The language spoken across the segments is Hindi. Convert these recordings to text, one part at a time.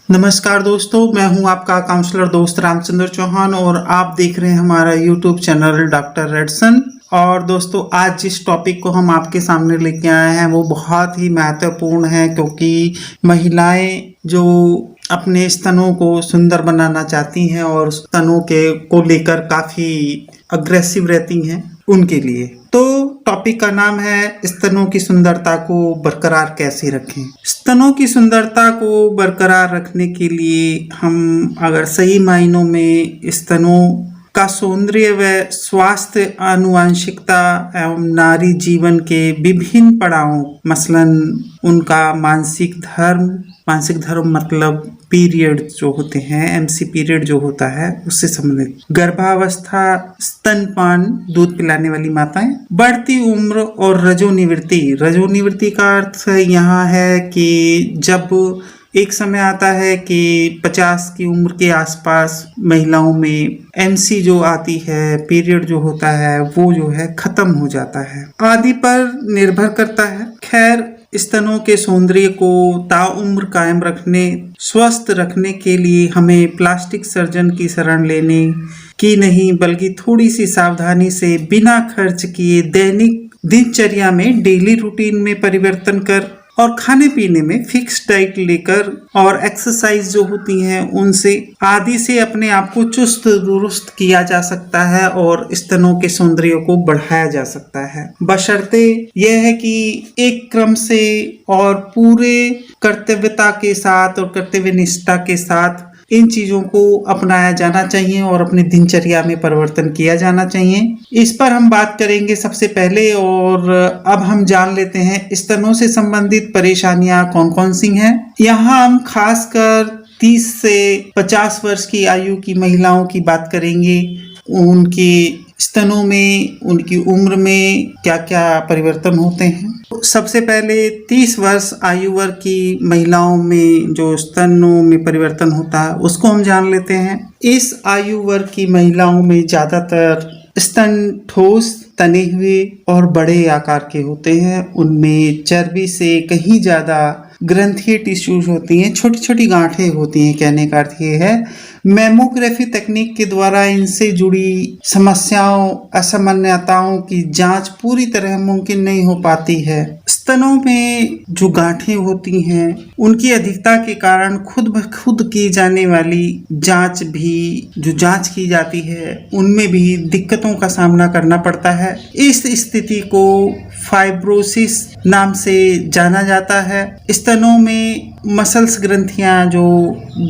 नमस्कार दोस्तों, मैं हूं आपका काउंसलर दोस्त रामचंद्र चौहान और आप देख रहे हैं हमारा यूट्यूब चैनल डॉक्टर रेडसन। और दोस्तों, आज जिस टॉपिक को हम आपके सामने लेके आए हैं वो बहुत ही महत्वपूर्ण है, क्योंकि महिलाएं जो अपने स्तनों को सुंदर बनाना चाहती हैं और स्तनों के को लेकर काफ़ी अग्रेसिव रहती हैं, उनके लिए। तो टॉपिक का नाम है स्तनों की सुंदरता को बरकरार कैसे रखें। स्तनों की सुंदरता को बरकरार रखने के लिए हम अगर सही मायनों में स्तनों का सौंदर्य व स्वास्थ्य, आनुवंशिकता एवं नारी जीवन के विभिन्न पड़ावों, मसलन उनका मानसिक धर्म मतलब पीरियड जो होते हैं, एमसी पीरियड जो होता है, उससे संबंधित गर्भावस्था, स्तनपान, दूध पिलाने वाली माताएं, बढ़ती उम्र और रजोनिवृत्ति का अर्थ यहाँ है कि जब एक समय आता है कि 50 की उम्र के आसपास महिलाओं में एमसी जो आती है, पीरियड जो होता है, वो जो है खत्म हो जाता है, आदि पर निर्भर करता है। खैर, स्तनों के सौंदर्य को ताउम्र कायम रखने, स्वस्थ रखने के लिए हमें प्लास्टिक सर्जन की शरण लेने की नहीं, बल्कि थोड़ी सी सावधानी से बिना खर्च किए दैनिक दिनचर्या में डेली रूटीन में परिवर्तन कर और खाने पीने में फिक्स डाइट लेकर और एक्सरसाइज जो होती हैं उनसे आदि से अपने आप को चुस्त दुरुस्त किया जा सकता है और स्तनों के सौंदर्य को बढ़ाया जा सकता है, बशर्ते यह है कि एक क्रम से और पूरे कर्तव्यता के साथ और कर्तव्य निष्ठा के साथ इन चीजों को अपनाया जाना चाहिए और अपनी दिनचर्या में परिवर्तन किया जाना चाहिए। इस पर हम बात करेंगे सबसे पहले। और अब हम जान लेते हैं स्तनों से संबंधित परेशानियां कौन कौन सी हैं। यहाँ हम खासकर 30 से 50 वर्ष की आयु की महिलाओं की बात करेंगे। उनके स्तनों में, उनकी उम्र में क्या क्या परिवर्तन होते हैं। सबसे पहले 30 वर्ष आयु वर्ग की महिलाओं में जो स्तनों में परिवर्तन होता है उसको हम जान लेते हैं। इस आयु वर्ग की महिलाओं में ज्यादातर स्तन ठोस, तने हुए और बड़े आकार के होते हैं। उनमें चर्बी से कहीं ज्यादा ग्रंथीय टिश्यूज होती हैं, छोटी छोटी गांठें होती हैं। कहने का अर्थ ये है, मैमोग्राफी तकनीक के द्वारा इनसे जुड़ी समस्याओं, असामान्यताओं की जांच पूरी तरह मुमकिन नहीं हो पाती है। स्तनों में जो गांठें होती हैं उनकी अधिकता के कारण खुद ब खुद की जाने वाली जांच की जाती है उनमें भी दिक्कतों का सामना करना पड़ता है। इस स्थिति को फाइब्रोसिस नाम से जाना जाता है। स्तनों में मसल्स ग्रंथियां जो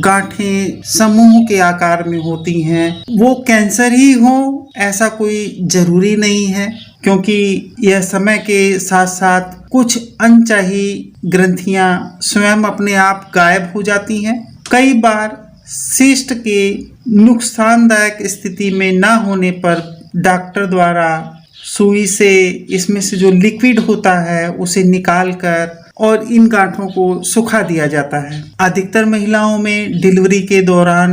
गांठें समूह के आकार में होती हैं, वो कैंसर ही हो ऐसा कोई जरूरी नहीं है, क्योंकि यह समय के साथ साथ कुछ अनचाही ग्रंथियां स्वयं अपने आप गायब हो जाती हैं। कई बार सिस्ट के नुकसानदायक स्थिति में न होने पर डॉक्टर द्वारा सुई से इसमें से जो लिक्विड होता है उसे निकालकर और इन गांठों को सुखा दिया जाता है। अधिकतर महिलाओं में डिलीवरी के दौरान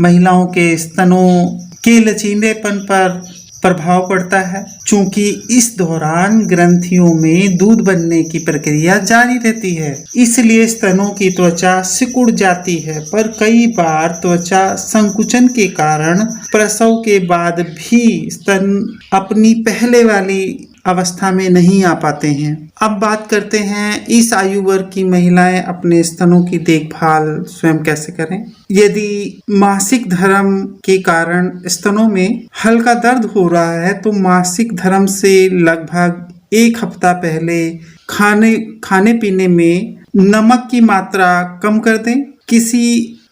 महिलाओं के स्तनों के लचीलेपन पर प्रभाव पड़ता है, क्योंकि इस दौरान ग्रंथियों में दूध बनने की प्रक्रिया जारी रहती है, इसलिए स्तनों की त्वचा सिकुड़ जाती है। पर कई बार त्वचा संकुचन के कारण प्रसव के बाद भी स्तन अपनी पहले वाली अवस्था में नहीं आ पाते हैं। अब बात करते हैं इस आयु वर्ग की महिलाएं अपने स्तनों की देखभाल स्वयं कैसे करें। यदि मासिक धर्म के कारण स्तनों में हल्का दर्द हो रहा है तो मासिक धर्म से लगभग 1 हफ्ता पहले खाने पीने में नमक की मात्रा कम कर दें। किसी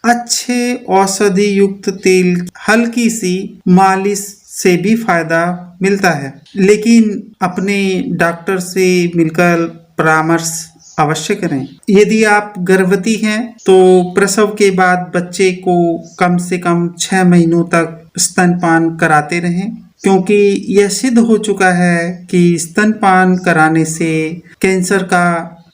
अच्छे औषधि युक्त तेल, हल्की सी मालिश से भी फायदा मिलता है, लेकिन अपने डॉक्टर से मिलकर परामर्श अवश्य करें। यदि आप गर्भवती हैं तो प्रसव के बाद बच्चे को कम से कम 6 महीनों तक स्तनपान कराते रहें, क्योंकि यह सिद्ध हो चुका है कि स्तनपान कराने से कैंसर का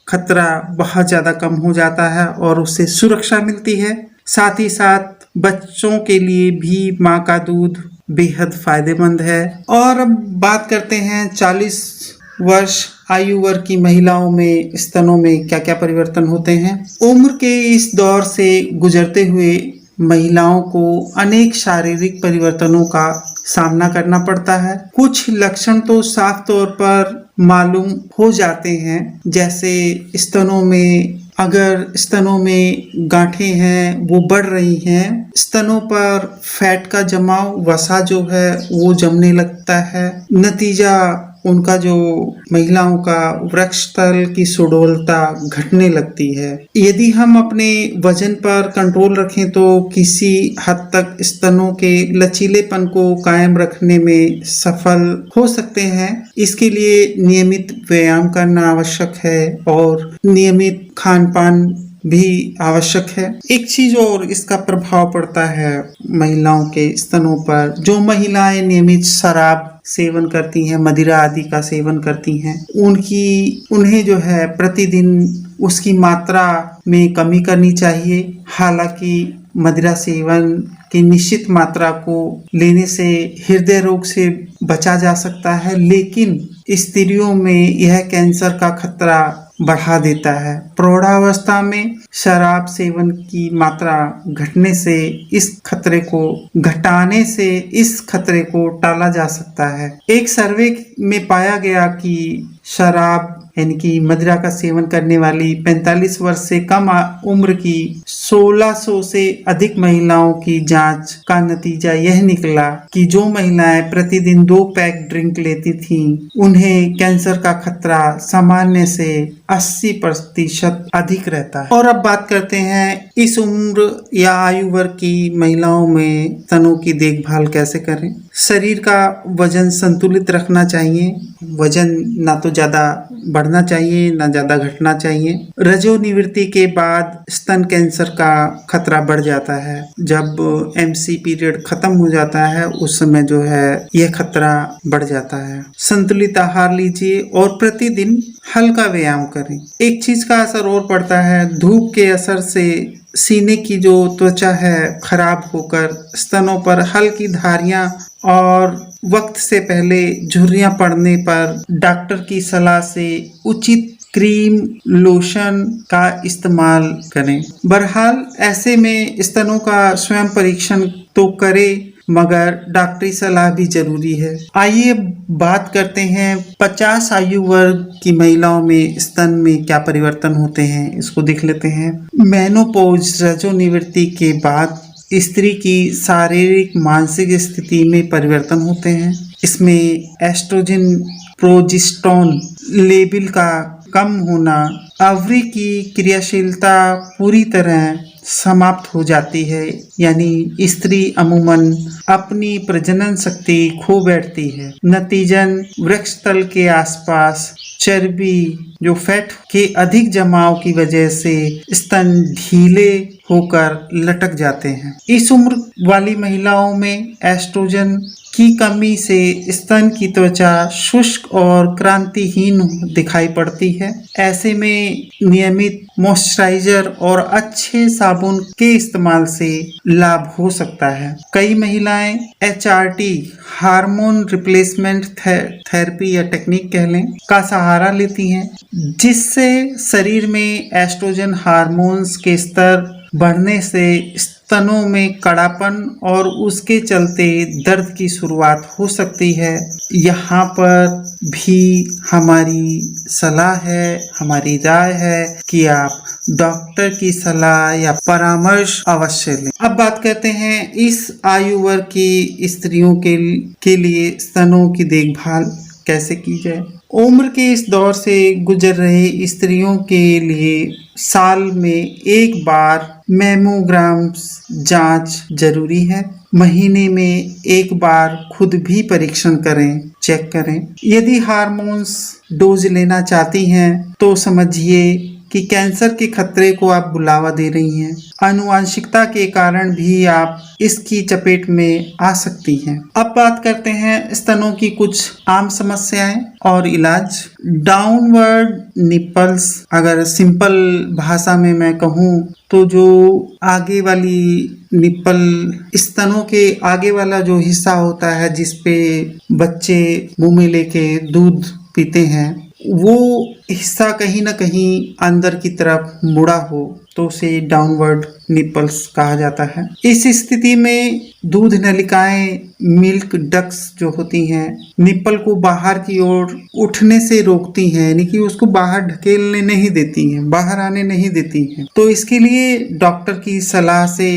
खतरा बहुत ज़्यादा कम हो जाता है और उससे सुरक्षा मिलती है। साथ ही साथ बच्चों के लिए भी माँ का दूध बेहद फायदेमंद है। और अब बात करते हैं 40 वर्ष आयु वर्ग की महिलाओं में स्तनों में क्या क्या परिवर्तन होते हैं। उम्र के इस दौर से गुजरते हुए महिलाओं को अनेक शारीरिक परिवर्तनों का सामना करना पड़ता है। कुछ लक्षण तो साफ तौर पर मालूम हो जाते हैं, जैसे स्तनों में गांठें हैं वो बढ़ रही हैं, स्तनों पर फैट का जमाव, वसा जो है वो जमने लगता है। नतीजा उनका जो महिलाओं का वृक्षतल की सुडौलता घटने लगती है। यदि हम अपने वजन पर कंट्रोल रखें तो किसी हद तक स्तनों के लचीलेपन को कायम रखने में सफल हो सकते हैं। इसके लिए नियमित व्यायाम करना आवश्यक है और नियमित खान पान भी आवश्यक है। एक चीज और इसका प्रभाव पड़ता है महिलाओं के स्तनों पर। जो महिलाएं नियमित शराब सेवन करती हैं, मदिरा आदि का सेवन करती हैं, उन्हें जो है प्रतिदिन उसकी मात्रा में कमी करनी चाहिए। हालांकि मदिरा सेवन की निश्चित मात्रा को लेने से हृदय रोग से बचा जा सकता है, लेकिन स्त्रियों में यह कैंसर का खतरा बढ़ा देता है। प्रौढ़ावस्था में शराब सेवन की मात्रा घटाने से इस खतरे को टाला जा सकता है। एक सर्वे में पाया गया कि शराब यानी कि मदिरा का सेवन करने वाली 45 वर्ष से कम उम्र की 1600 से अधिक महिलाओं की जांच का नतीजा यह निकला कि जो महिलाएं प्रतिदिन 2 पैक ड्रिंक लेती थीं, उन्हें कैंसर का खतरा सामान्य से 80% अधिक रहता है। और अब बात करते हैं इस उम्र या आयु वर्ग की महिलाओं में स्तनों की देखभाल कैसे करें। शरीर का वजन संतुलित रखना चाहिए। वजन ना तो ज्यादा बढ़ना चाहिए ना ज्यादा घटना चाहिए। रजोनिवृत्ति के बाद स्तन कैंसर का खतरा बढ़ जाता है। जब MC पीरियड खत्म हो जाता है उस समय जो है यह खतरा बढ़ जाता है। संतुलित आहार लीजिए और प्रतिदिन हल्का व्यायाम करें। एक चीज का असर और पड़ता है, धूप के असर से सीने की जो त्वचा है खराब होकर स्तनों पर हल्की धारियां और वक्त से पहले झुर्रियां पड़ने पर डॉक्टर की सलाह से उचित क्रीम लोशन का इस्तेमाल करें। बहरहाल ऐसे में स्तनों का स्वयं परीक्षण तो करें, मगर डॉक्टरी सलाह भी जरूरी है। आइए बात करते हैं 50 आयु वर्ग की महिलाओं में स्तन में क्या परिवर्तन होते हैं, इसको देख लेते हैं। मेनोपॉज रजोनिवृत्ति के बाद स्त्री की शारीरिक मानसिक स्थिति में परिवर्तन होते हैं। इसमें एस्ट्रोजन प्रोजेस्टेरोन लेवल का कम होना, ओवरी की क्रियाशीलता पूरी तरह समाप्त हो जाती है, यानी स्त्री अमूमन अपनी प्रजनन शक्ति खो बैठती है। नतीजन वृक्षतल के आसपास चर्बी जो फैट के अधिक जमाव की वजह से स्तन ढीले होकर लटक जाते हैं। इस उम्र वाली महिलाओं में एस्ट्रोजन की कमी से स्तन की त्वचा शुष्क और क्रांतिहीन दिखाई पड़ती है। ऐसे में नियमित मॉइस्चराइजर और अच्छे साबुन के इस्तेमाल से लाभ हो सकता है। कई महिलाएं HRT हार्मोन रिप्लेसमेंट थेरेपी या टेक्निक कह लें का सहारा लेती हैं, जिससे शरीर में एस्ट्रोजन हार्मोन्स के स्तर बढ़ने से स्तनों में कड़ापन और उसके चलते दर्द की शुरुआत हो सकती है। यहाँ पर भी हमारी सलाह है, हमारी राय है कि आप डॉक्टर की सलाह या परामर्श अवश्य लें। अब बात करते हैं इस आयु वर्ग की स्त्रियों के लिए स्तनों की देखभाल कैसे की जाए। उम्र के इस दौर से गुजर रहे स्त्रियों के लिए साल में एक बार मैमोग्राम जांच जरूरी है। महीने में एक बार खुद भी परीक्षण करें, चेक करें। यदि हार्मोन्स डोज लेना चाहती हैं तो समझिए कि कैंसर के खतरे को आप बुलावा दे रही हैं। आनुवांशिकता के कारण भी आप इसकी चपेट में आ सकती हैं। अब बात करते हैं स्तनों की कुछ आम समस्याएं और इलाज। डाउनवर्ड निपल्स, अगर सिंपल भाषा में मैं कहूँ तो जो आगे वाली निप्पल, स्तनों के आगे वाला जो हिस्सा होता है जिसपे बच्चे मुंह में लेके दूध पीते हैं वो हिस्सा कहीं ना कहीं अंदर की तरफ मुड़ा हो तो उसे डाउनवर्ड निपल्स कहा जाता है। इस स्थिति में दूध नलिकाएं मिल्क डक्ट्स जो होती हैं निप्पल को बाहर की ओर उठने से रोकती हैं, यानी कि उसको बाहर ढकेलने नहीं देती हैं, बाहर आने नहीं देती हैं। तो इसके लिए डॉक्टर की सलाह से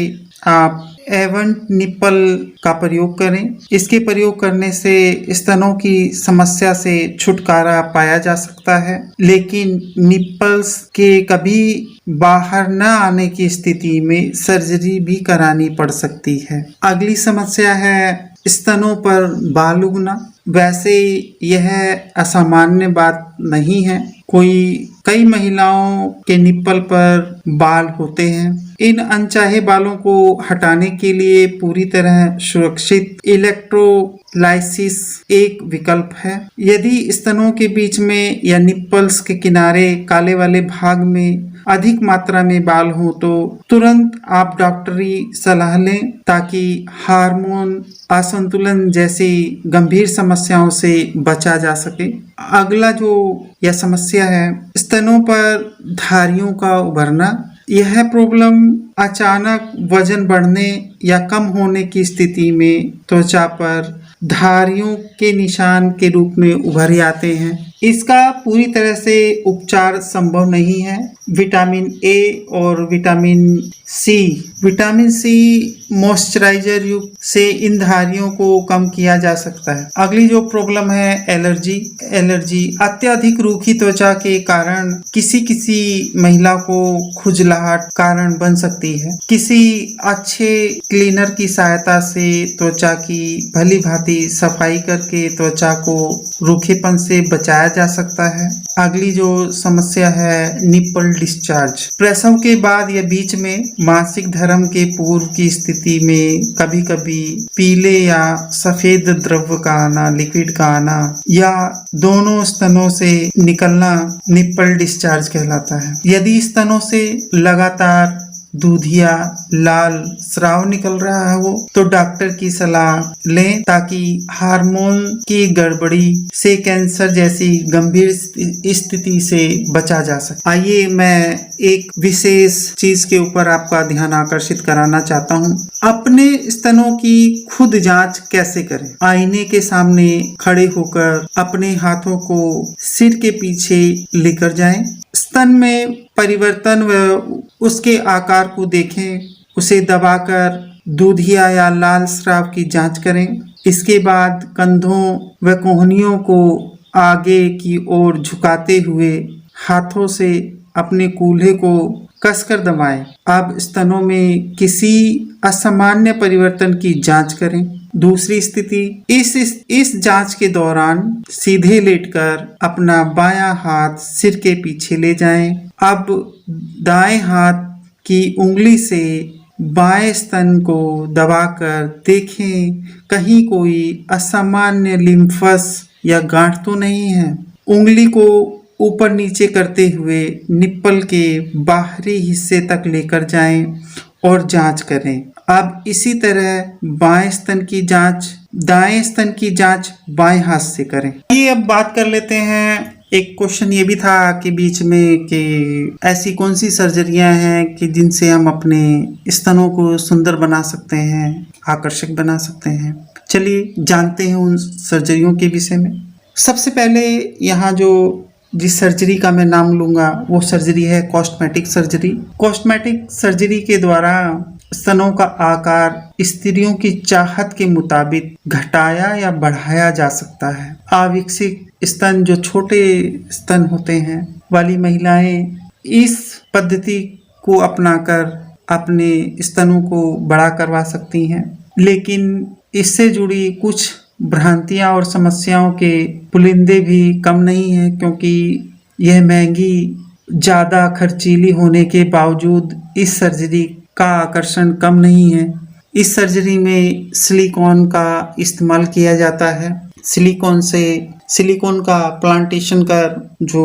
आप एवेंट निप्पल का प्रयोग करें। इसके प्रयोग करने से स्तनों की समस्या से छुटकारा पाया जा सकता है, लेकिन निप्पल्स के कभी बाहर न आने की स्थिति में सर्जरी भी करानी पड़ सकती है। अगली समस्या है स्तनों पर बाल उगना। वैसे यह असामान्य बात नहीं है, कई महिलाओं के निप्पल पर बाल होते हैं। इन अनचाहे बालों को हटाने के लिए पूरी तरह सुरक्षित इलेक्ट्रोलाइसिस एक विकल्प है। यदि स्तनों के बीच में या निप्पल्स के किनारे काले वाले भाग में अधिक मात्रा में बाल हो तो तुरंत आप डॉक्टरी सलाह लें ताकि हार्मोन असंतुलन जैसी गंभीर समस्याओं से बचा जा सके। अगला जो यह समस्या है स्तनों पर धारियों का उभरना। यह प्रॉब्लम अचानक वजन बढ़ने या कम होने की स्थिति में त्वचा पर धारियों के निशान के रूप में उभर आते हैं। इसका पूरी तरह से उपचार संभव नहीं है। विटामिन ए और विटामिन सी मॉइस्चराइजर युक्त से इन धारियों को कम किया जा सकता है। अगली जो प्रॉब्लम है एलर्जी अत्यधिक रूखी त्वचा के कारण किसी महिला को खुजलाहट कारण बन सकती है। किसी अच्छे क्लीनर की सहायता से त्वचा की भली भांति सफाई करके त्वचा को रूखेपन से बचाया जा सकता है। अगली जो समस्या है निप्पल डिस्चार्ज। प्रसव के बाद या बीच में मासिक धर्म के पूर्व की स्थिति में कभी कभी पीले या सफेद द्रव का आना, लिक्विड का आना या दोनों स्तनों से निकलना निप्पल डिस्चार्ज कहलाता है। यदि स्तनों से लगातार दूधिया लाल स्राव निकल रहा है तो डॉक्टर की सलाह लें ताकि हार्मोन की गड़बड़ी से कैंसर जैसी गंभीर स्थिति से बचा जा सके। आइए मैं एक विशेष चीज के ऊपर आपका ध्यान आकर्षित कराना चाहता हूँ। अपने स्तनों की खुद जांच कैसे करें? आईने के सामने खड़े होकर अपने हाथों को सिर के पीछे लेकर जाएं। स्तन में परिवर्तन व उसके आकार को देखें, उसे दबाकर दूधिया या लाल स्राव की जांच करें। इसके बाद कंधों व कोहनियों को आगे की ओर झुकाते हुए हाथों से अपने कूल्हे को कसकर दबाएं। अब स्तनों में किसी असामान्य परिवर्तन की जांच करें। दूसरी स्थिति, इस जांच के दौरान सीधे लेटकर अपना बायां हाथ सिर के पीछे ले जाएं। अब दाएं हाथ की उंगली से बाएं स्तन को दबाकर देखें कहीं कोई असामान्य लिम्फस या गांठ तो नहीं है। उंगली को ऊपर नीचे करते हुए निप्पल के बाहरी हिस्से तक लेकर जाएं और जांच करें। अब इसी तरह दाएं स्तन की जांच बाएं हाथ से करें। ये अब बात कर लेते हैं, एक क्वेश्चन ये भी था कि बीच में कि ऐसी कौन सी सर्जरियां हैं कि जिनसे हम अपने स्तनों को सुंदर बना सकते हैं, आकर्षक बना सकते हैं। चलिए जानते हैं उन सर्जरियों के विषय में। सबसे पहले यहाँ जिस सर्जरी का मैं नाम लूँगा वो सर्जरी है कॉस्मेटिक सर्जरी। कॉस्मेटिक सर्जरी के द्वारा स्तनों का आकार स्त्रियों की चाहत के मुताबिक घटाया या बढ़ाया जा सकता है। अविकसित स्तन, जो छोटे स्तन होते हैं वाली महिलाएं इस पद्धति को अपनाकर अपने स्तनों को बड़ा करवा सकती हैं, लेकिन इससे जुड़ी कुछ भ्रांतियां और समस्याओं के पुलिंदे भी कम नहीं है, क्योंकि यह महंगी, ज़्यादा खर्चीली होने के बावजूद इस सर्जरी का आकर्षण कम नहीं है। इस सर्जरी में सिलिकॉन का इस्तेमाल किया जाता है। सिलिकॉन का प्लांटेशन कर जो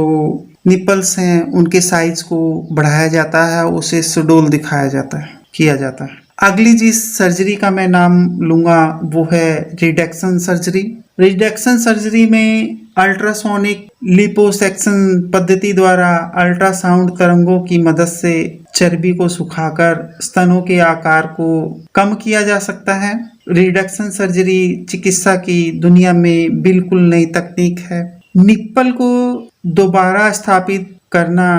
निपल्स हैं उनके साइज को बढ़ाया जाता है, उसे सुडोल किया जाता है। अगली जिस सर्जरी का मैं नाम लूँगा वो है रिडक्शन सर्जरी। रिडक्शन सर्जरी में अल्ट्रासोनिक लिपोसक्शन पद्धति द्वारा अल्ट्रासाउंड तरंगों की मदद से चर्बी को सुखाकर स्तनों के आकार को कम किया जा सकता है। रिडक्शन सर्जरी चिकित्सा की दुनिया में बिल्कुल नई तकनीक है। निप्पल को दोबारा स्थापित करना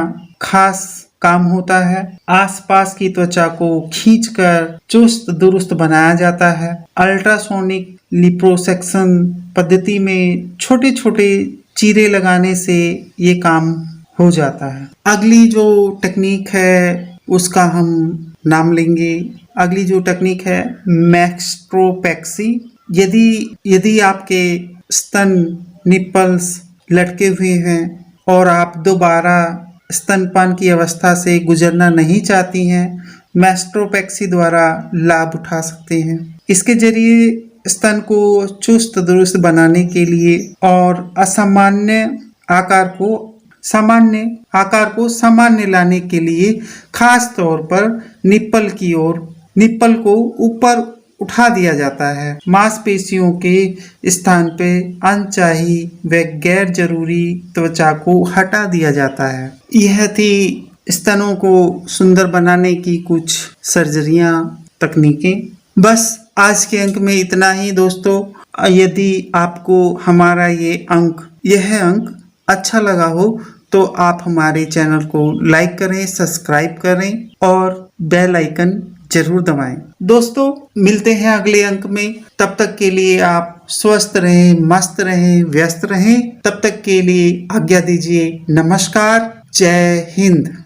खास काम होता है। आसपास की त्वचा को खींचकर चुस्त दुरुस्त बनाया जाता है। अल्ट्रासोनिक लिपोसक्शन पद्धति में छोटे छोटे चीरे लगाने से ये काम हो जाता है। अगली जो टेक्निक है उसका हम नाम लेंगे। अगली जो टेक्निक है मैस्ट्रोपेक्सी। यदि आपके स्तन निप्पल्स लटके हुए हैं और आप दोबारा स्तनपान की अवस्था से गुजरना नहीं चाहती हैं, मैस्ट्रोपेक्सी द्वारा लाभ उठा सकते हैं। इसके जरिए स्तन को चुस्त दुरुस्त बनाने के लिए और असामान्य आकार को सामान्य लाने के लिए खास तौर पर निप्पल को ऊपर उठा दिया जाता है। मांसपेशियों के स्थान पे अनचाही व गैर जरूरी त्वचा को हटा दिया जाता है। यह थी स्तनों को सुंदर बनाने की कुछ सर्जरियां, तकनीकें। बस आज के अंक में इतना ही दोस्तों। यदि आपको हमारा यह अंक अच्छा लगा हो तो आप हमारे चैनल को लाइक करें, सब्सक्राइब करें और बेल आइकन जरूर दबाएं। दोस्तों मिलते हैं अगले अंक में। तब तक के लिए आप स्वस्थ रहें, मस्त रहें, व्यस्त रहें। तब तक के लिए आज्ञा दीजिए। नमस्कार, जय हिंद।